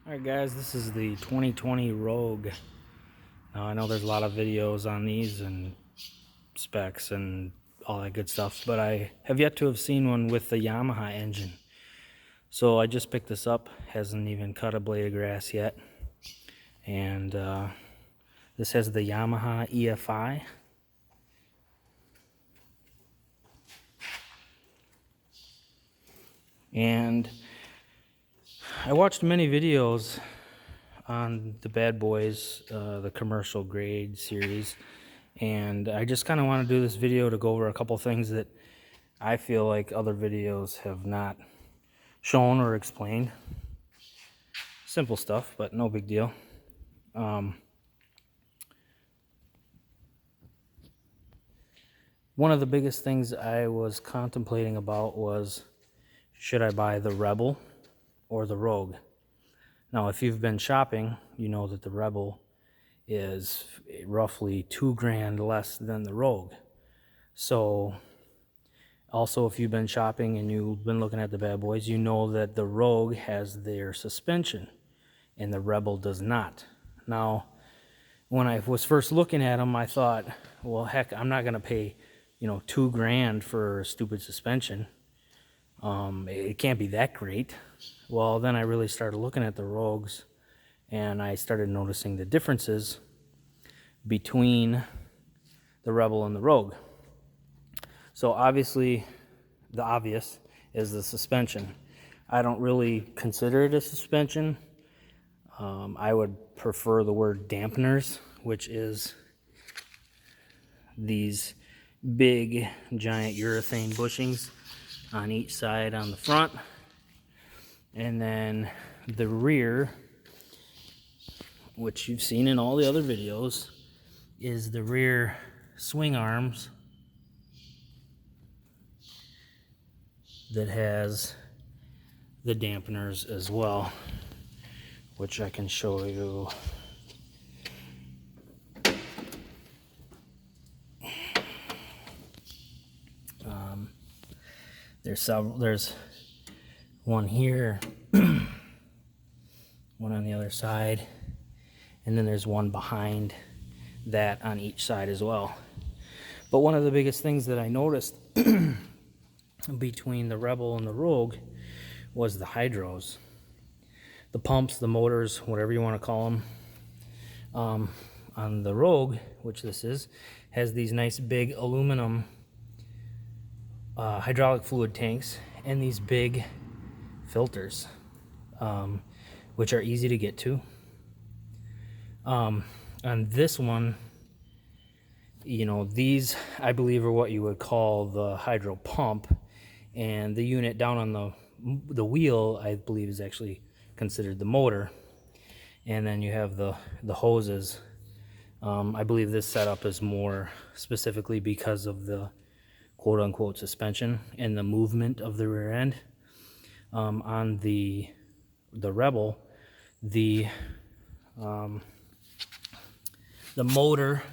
Alright guys, this is the 2020 Rogue. Now I know there's a lot of videos on these and specs and all that good stuff, but I have yet to have seen one with the Yamaha engine. So I just picked this up, hasn't even cut a blade of grass yet. And this has the Yamaha EFI. And I watched many videos on the Bad Boys, the commercial grade series, and I just kind of want to do this video to go over a couple things that I feel like other videos have not shown or explained. Simple stuff, but no big deal. One of the biggest things I was contemplating about was, should I buy the Rebel or the Rogue? Now, if you've been shopping, you know that the Rebel is roughly $2,000 less than the Rogue. So, also, if you've been shopping and you've been looking at the Bad Boys, you know that the Rogue has their suspension and the Rebel does not. Now, when I was first looking at them, I thought, well, heck, I'm not going to pay, $2,000 for a stupid suspension. It can't be that great. Well, then I really started looking at the Rogues, and I started noticing the differences between the Rebel and the Rogue. So obviously, the obvious is the suspension. I don't really consider it a suspension. I would prefer the word dampeners, which is these big, giant urethane bushings on each side on the front. And then the rear, which you've seen in all the other videos, is the rear swing arms that has the dampeners as well, which I can show you. There's one here, one on the other side, and then there's one behind that on each side as well. But one of the biggest things that I noticed between the Rebel and the Rogue was the hydros. The pumps, the motors, whatever you want to call them. On the Rogue, which this is, has these nice big aluminum hydraulic fluid tanks and these big filters, which are easy to get to. On this one, these I believe are what you would call the hydro pump, and the unit down on the wheel I believe is actually considered the motor. And then you have the hoses. I believe this setup is more specifically because of the quote-unquote suspension and the movement of the rear end. On the Rebel, the motor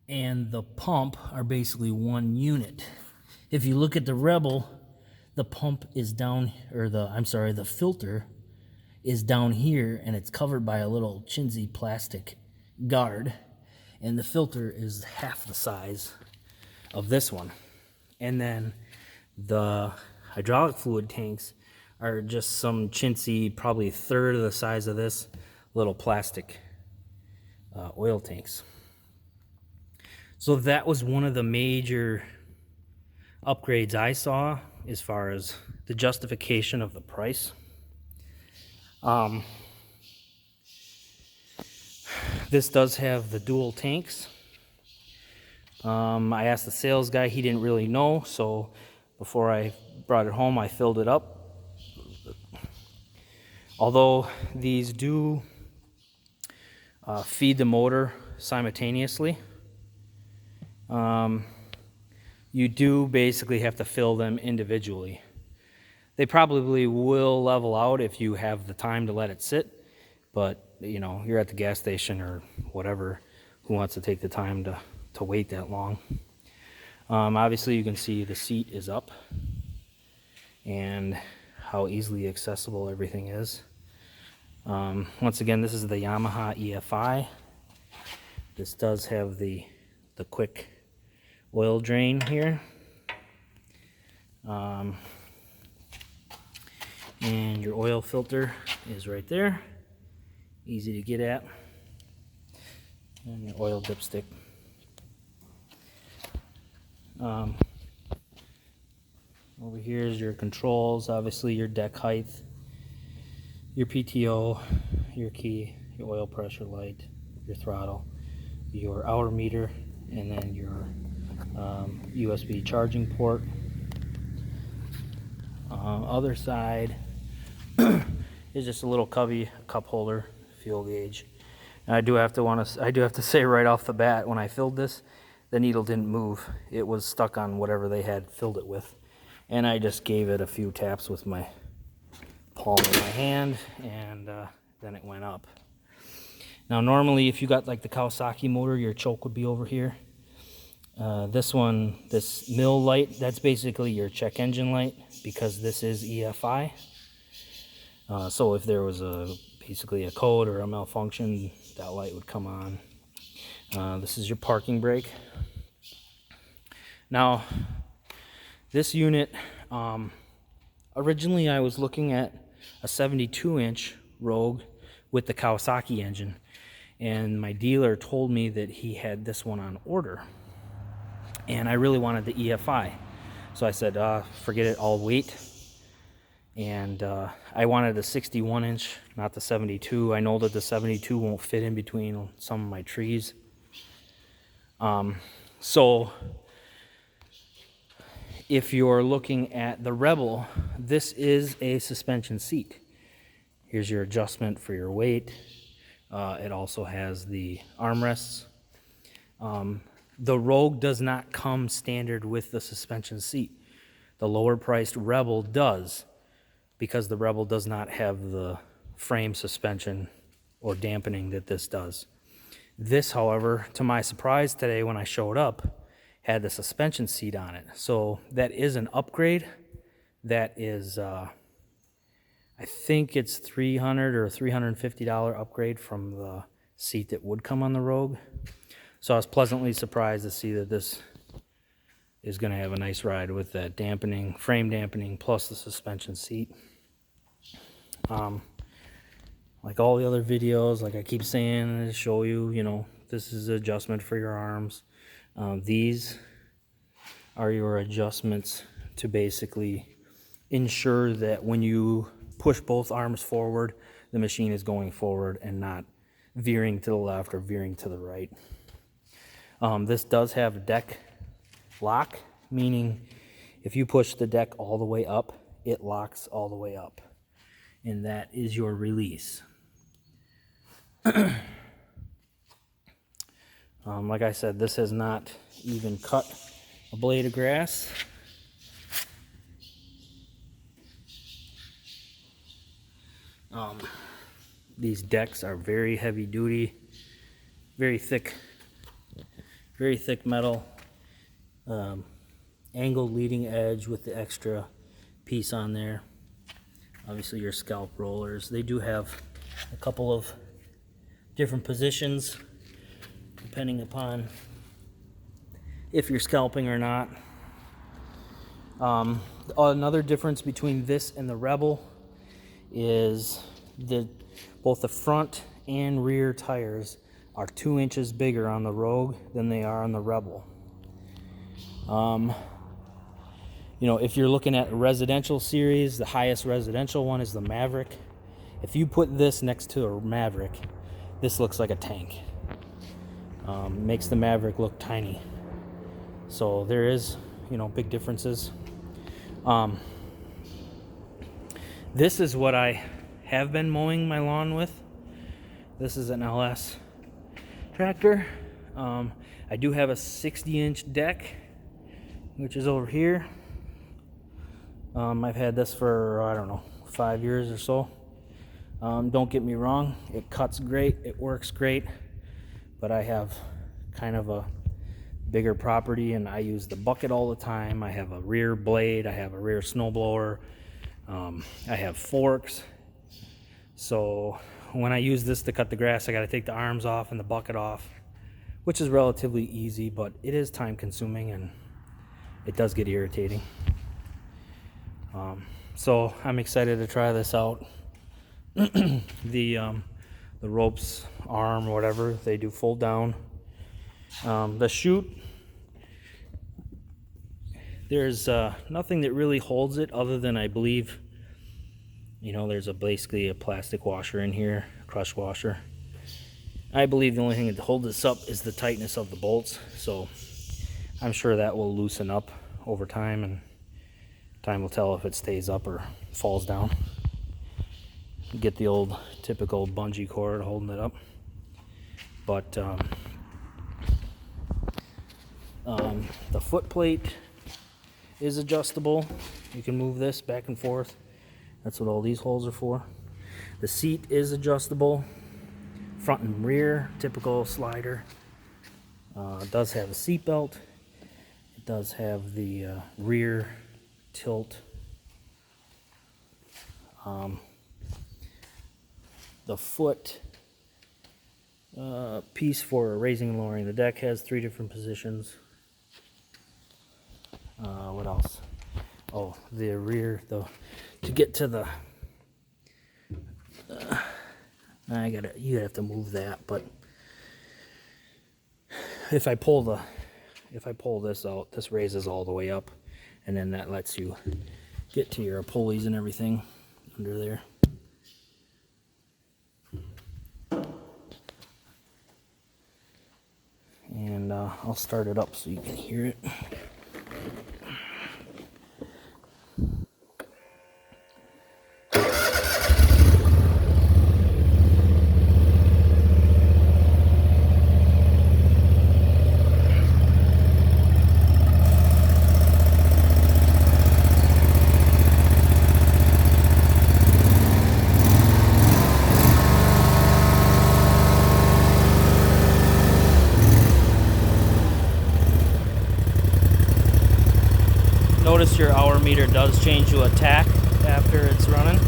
and the pump are basically one unit. If you look at the Rebel, the pump is down, or the filter is down here, and it's covered by a little chintzy plastic guard, and the filter is half the size of this one. And then the hydraulic fluid tanks are just some chintzy, probably a third of the size of this little plastic oil tanks. So that was one of the major upgrades I saw as far as the justification of the price. This does have the dual tanks. I asked the sales guy, he didn't really know, so before I brought it home, I filled it up. Although these do feed the motor simultaneously, you do basically have to fill them individually. They probably will level out if you have the time to let it sit, but you're at the gas station or whatever, who wants to take the time to wait that long? Obviously you can see the seat is up and how easily accessible everything is. Once again, this is the Yamaha EFI. This does have the quick oil drain here. And your oil filter is right there. Easy to get at. And your oil dipstick. Over here is your controls, obviously your deck height, your PTO, your key, your oil pressure light, your throttle, your hour meter, and then your USB charging port. Other side is just a little cubby, cup holder, fuel gauge. And I do have to say right off the bat, when I filled this, the needle didn't move. It was stuck on whatever they had filled it with. And I just gave it a few taps with my palm of my hand, and then it went up. Now normally if you got like the Kawasaki motor, your choke would be over here. This one, this mill light, that's basically your check engine light, because this is EFI. So if there was basically a code or a malfunction, that light would come on. This is your parking brake. Now this unit, originally I was looking at a 72-inch Rogue with the Kawasaki engine, and my dealer told me that he had this one on order, and I really wanted the EFI. So I said, forget it, I'll wait. And I wanted a 61-inch, not the 72. I know that the 72 won't fit in between some of my trees. So if you're looking at the Rebel, this is a suspension seat. Here's your adjustment for your weight. It also has the armrests. The Rogue does not come standard with the suspension seat. The lower priced Rebel does, because the Rebel does not have the frame suspension or dampening that this does. This, however, to my surprise today when I showed up, had the suspension seat on it. So that is an upgrade. That is, I think it's $300 or $350 upgrade from the seat that would come on the Rogue. So I was pleasantly surprised to see that this is going to have a nice ride with that dampening, frame dampening, plus the suspension seat. Like all the other videos, like I keep saying, to show you, you know, this is adjustment for your arms. These are your adjustments to basically ensure that when you push both arms forward, the machine is going forward and not veering to the left or veering to the right. This does have a deck lock, meaning if you push the deck all the way up, it locks all the way up. And that is your release. Like I said, this has not even cut a blade of grass. These decks are very heavy duty, very thick metal, angled leading edge with the extra piece on there. Obviously your scalp rollers, they do have a couple of different positions depending upon if you're scalping or not. Another difference between this and the Rebel is both the front and rear tires are 2 inches bigger on the Rogue than they are on the Rebel. You know, if you're looking at a residential series, the highest residential one is the Maverick. If you put this next to a Maverick, this looks like a tank. Makes the Maverick look tiny. So there is, you know, big differences. This is what I have been mowing my lawn with. This is an LS tractor. I do have a 60-inch deck, which is over here. I've had this for, I don't know, 5 years or so. Don't get me wrong, it cuts great, it works great, but I have kind of a bigger property and I use the bucket all the time. I have a rear blade, I have a rear snowblower, I have forks. So when I use this to cut the grass, I got to take the arms off and the bucket off, which is relatively easy, but it is time consuming and it does get irritating. So I'm excited to try this out. The ropes, arm, whatever, they do fold down. The chute, there's nothing that really holds it other than, I believe, you know, there's basically a plastic washer in here, crush washer. I believe the only thing that holds this up is the tightness of the bolts, so I'm sure that will loosen up over time, and time will tell if it stays up or falls down. Get the old typical bungee cord holding it up, but the foot plate is adjustable. You can move this back and forth. That's what all these holes are for. The seat is adjustable, front and rear, typical slider. It does have a seat belt. It does have the rear tilt. The foot piece for raising and lowering the deck has 3 different positions. What else? Oh, the rear, to get to the you have to move that, but if I pull this out, this raises all the way up, and then that lets you get to your pulleys and everything under there. And I'll start it up so you can hear it. Notice your hour meter does change to a tack after it's running.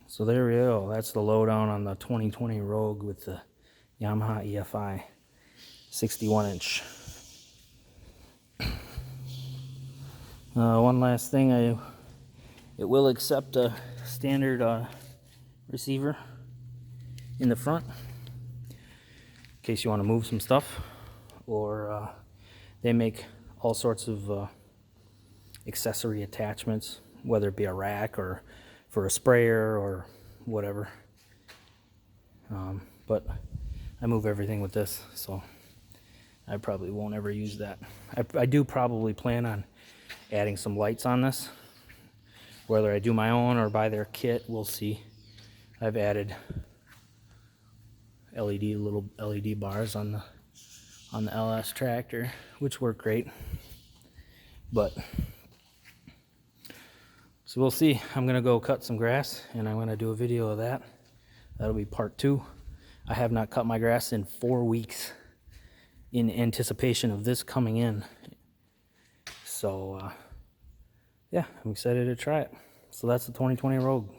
So there we go. That's the lowdown on the 2020 Rogue with the Yamaha EFI 61-inch. One last thing, it will accept a standard receiver in the front, in case you want to move some stuff, or they make all sorts of accessory attachments, whether it be a rack or for a sprayer or whatever. But I move everything with this, so I probably won't ever use that. I do probably plan on adding some lights on this, whether I do my own or buy their kit, we'll see. I've added little LED bars on the LS tractor, which work great. But so we'll see. I'm gonna go cut some grass, and I'm gonna do a video of that. That'll be part 2. I have not cut my grass in 4 weeks in anticipation of this coming in. So yeah, I'm excited to try it. So that's the 2020 Rogue.